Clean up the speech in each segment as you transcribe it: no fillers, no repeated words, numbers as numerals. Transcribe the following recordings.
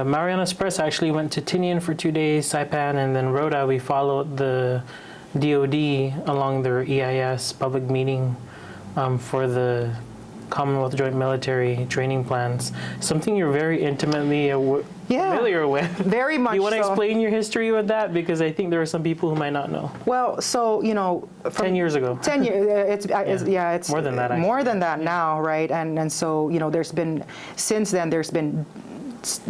Mariana Express actually went to Tinian for 2 days, Saipan, and then Rhoda. We followed the DoD along their EIS public meeting for the Commonwealth Joint Military Training Plans. Something you're very intimately familiar with. Very much. Do you want to so. explain your history with that? Because I think there are some people who might not know. Well, so, you know, from 10 years ago. 10 years, it's more than that, actually. More than that now, right? And so, you know, since then, there's been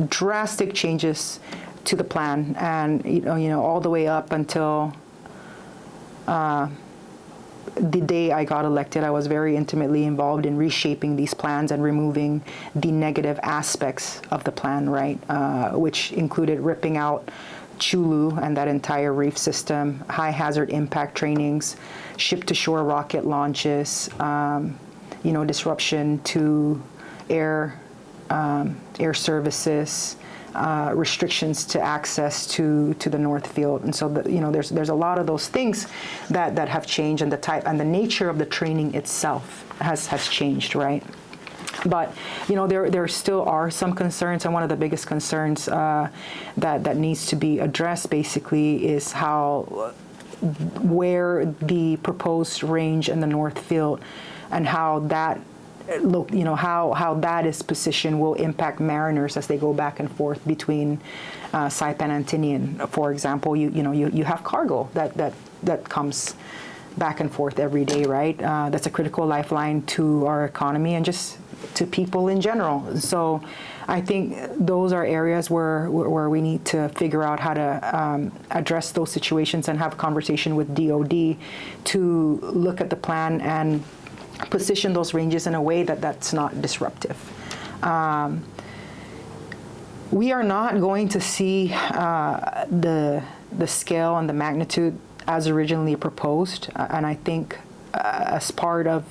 drastic changes to the plan, and, you know, all the way up until the day I got elected. I was very intimately involved in reshaping these plans and removing the negative aspects of the plan, right? Which included ripping out Chulu and that entire reef system, high hazard impact trainings, ship-to-shore rocket launches, you know, disruption to air services, restrictions to access to the North Field. And so, you know, there's a lot of those things that have changed, and the type and the nature of the training itself has changed, right? But, you know, there still are some concerns, and one of the biggest concerns that needs to be addressed basically is where the proposed range in the North Field and how that how that is positioned will impact mariners as they go back and forth between Saipan and Tinian. For example, you have cargo that comes back and forth every day, right? That's a critical lifeline to our economy and just to people in general. So I think those are areas where we need to figure out how to address those situations and have a conversation with DoD to look at the plan and position those ranges in a way that's not disruptive. We are not going to see the scale and the magnitude as originally proposed, and I think as part of,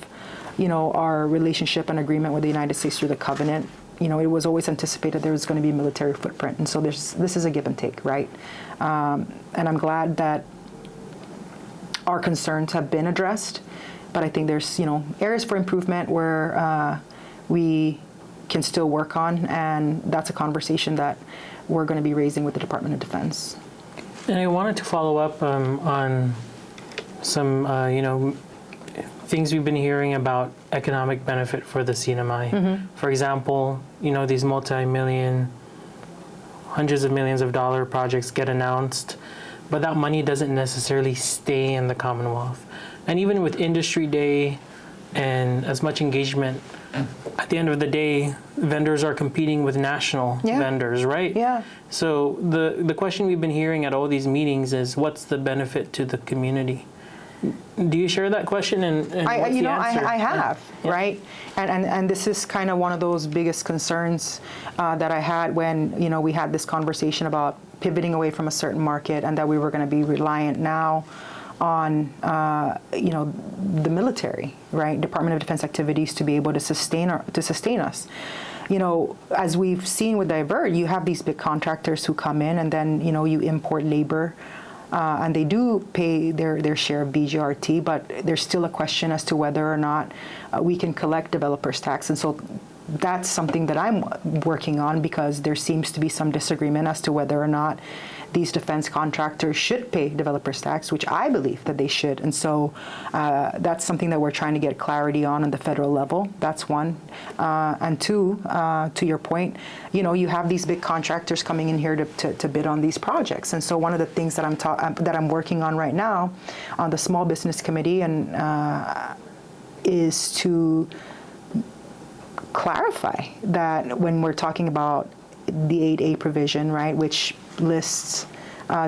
you know, our relationship and agreement with the United States through the covenant, you know, it was always anticipated there was going to be a military footprint, and so this is a give and take, right? And I'm glad that our concerns have been addressed. But I think there's, you know, areas for improvement where we can still work on, and that's a conversation that we're going to be raising with the Department of Defense. And I wanted to follow up on some, you know, things we've been hearing about economic benefit for the CNMI. Mm-hmm. For example, you know, these multi-million, hundreds of millions of dollar projects get announced, but that money doesn't necessarily stay in the Commonwealth. And even with Industry Day and as much engagement, at the end of the day, vendors are competing with national vendors, right? Yeah. So the question we've been hearing at all these meetings is, what's the benefit to the community? Do you share that question? And what's the answer? I have, right? And this is kind of one of those biggest concerns that I had when, you know, we had this conversation about pivoting away from a certain market and that we were going to be reliant now on, you know, the military, right? Department of Defense activities to be able to sustain us. You know, as we've seen with Divert, you have these big contractors who come in, and then, you know, you import labor, and they do pay their share of BGRT, but there's still a question as to whether or not we can collect developers tax. And so that's something that I'm working on, because there seems to be some disagreement as to whether or not these defense contractors should pay developers tax, which I believe that they should. And so that's something that we're trying to get clarity on the federal level. That's one. And two, to your point, you know, you have these big contractors coming in here to bid on these projects. And so one of the things that I'm working on right now on the Small Business Committee is to clarify that when we're talking about the 8A provision, right, which lists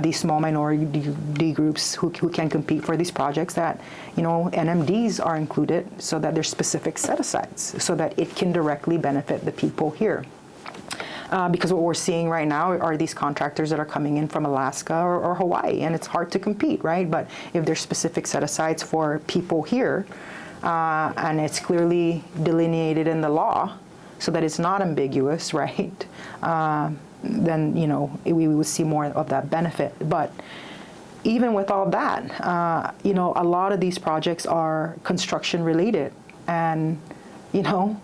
these small minority groups who can compete for these projects, that, you know, NMDs are included so that there's specific set-asides so that it can directly benefit the people here. Because what we're seeing right now are these contractors that are coming in from Alaska or Hawaii, and it's hard to compete, right? But if there's specific set-asides for people here, and it's clearly delineated in the law so that it's not ambiguous, right? Then, you know, we would see more of that benefit. But even with all that, you know, a lot of these projects are construction related, and, you know,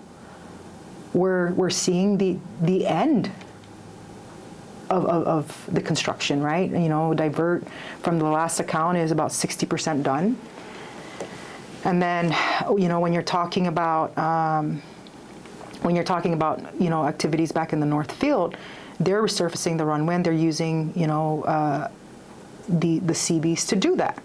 we're seeing the end of the construction, right? Divert from the last account is about 60% done. And then, when you're talking about activities back in the North Field, they're resurfacing the runway and they're using, the CBs to do that,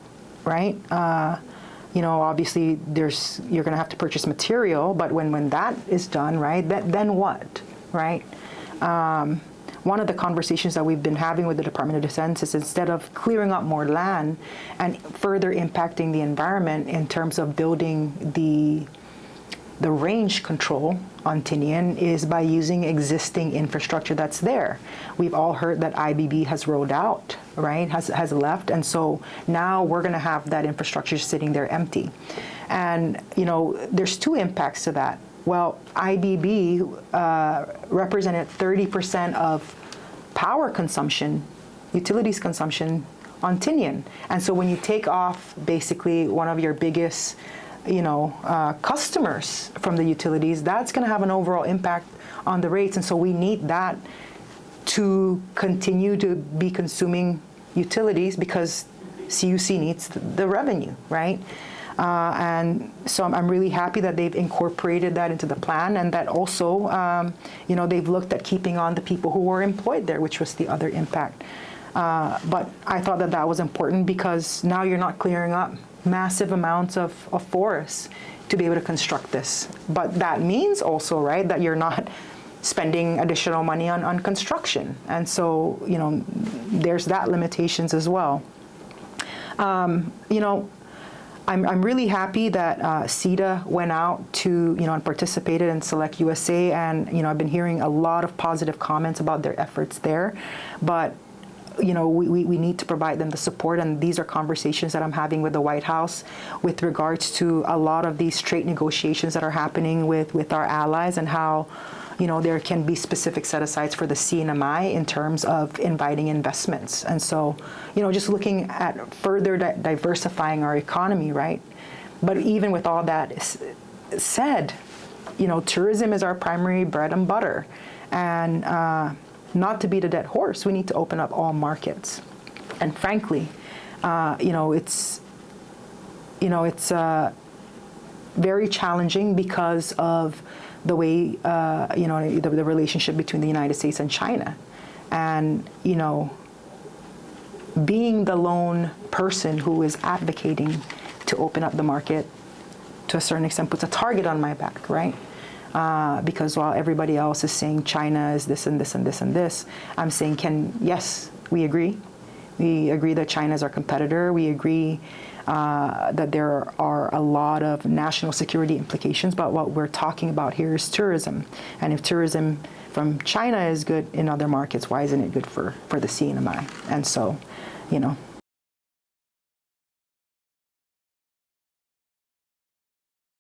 right? Obviously you're going to have to purchase material, but when that is done, right, then what, right? One of the conversations that we've been having with the Department of Defense is, instead of clearing up more land and further impacting the environment in terms of building the range control on Tinian, is by using existing infrastructure that's there. We've all heard that IBB has rolled out, right, has left, and so now we're going to have that infrastructure sitting there empty. And, there's two impacts to that. Well, IBB represented 30% of power consumption, utilities consumption on Tinian. And so when you take off basically one of your biggest customers from the utilities, that's going to have an overall impact on the rates. And so we need that to continue to be consuming utilities, because CUC needs the revenue, right? And so I'm really happy that they've incorporated that into the plan, and that also, they've looked at keeping on the people who were employed there, which was the other impact. But I thought that was important, because now you're not clearing up massive amounts of forests to be able to construct this. But that means also, right, that you're not spending additional money on construction. And so, there's that limitations as well. I'm really happy that CETA went out to, and participated in Select USA, and, I've been hearing a lot of positive comments about their efforts there. But we need to provide them the support, and these are conversations that I'm having with the White House with regards to a lot of these trade negotiations that are happening with our allies, and how, there can be specific set-asides for the CNMI in terms of inviting investments. And so, just looking at further diversifying our economy, right? But even with all that said, tourism is our primary bread and butter. And not to beat a dead horse, we need to open up all markets. And frankly, it's very challenging because of the way, the relationship between the United States and China. And, being the lone person who is advocating to open up the market, to a certain extent, puts a target on my back, right? Because while everybody else is saying China is this and this and this and this, I'm saying, yes, we agree. We agree that China is our competitor. We agree that there are a lot of national security implications, but what we're talking about here is tourism. And if tourism from China is good in other markets, why isn't it good for the CNMI? And so,